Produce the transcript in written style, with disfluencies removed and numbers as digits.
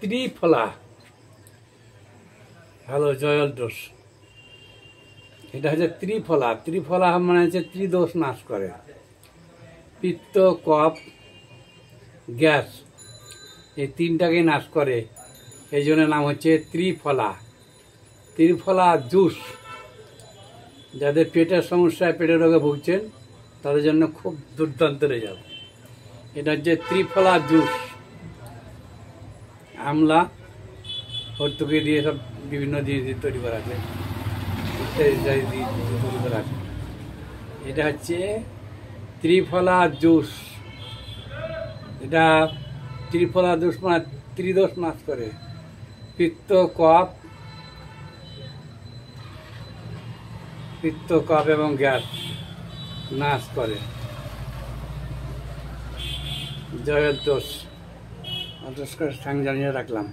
ত্রিফলা, hello জয়ল দোষ। এটা হচ্ছে ত্রিফলা। ত্রিফলা মানে হচ্ছে ত্রিদোষ নাশ করে, পিত্ত, কফ, গ্যাস, এই তিনটাকে নাশ করে। এই জন্য নাম হচ্ছে ত্রিফলা। ত্রিফলা জুস, যাদের পেটের সমস্যায়, পেটের রোগে ভুগছেন তাদের জন্য খুব দুর্দান্ত রেজাল্ট। এটা হচ্ছে ত্রিফলা জুস, আমলা, হর্তুকি দিয়ে সব বিভিন্ন জিনিস দিয়ে তৈরি করা আছে, ইত্যাদি দিয়ে তৈরি করা আছে। এটা হচ্ছে ত্রিফলা জুস। এটা ত্রিফলা জুস মানে ত্রিদোষ নাশ করে, পিত্ত, কফ এবং গ্যাস নাশ করে। জয়ের দোষ, করে জানিয়ে রাখলাম।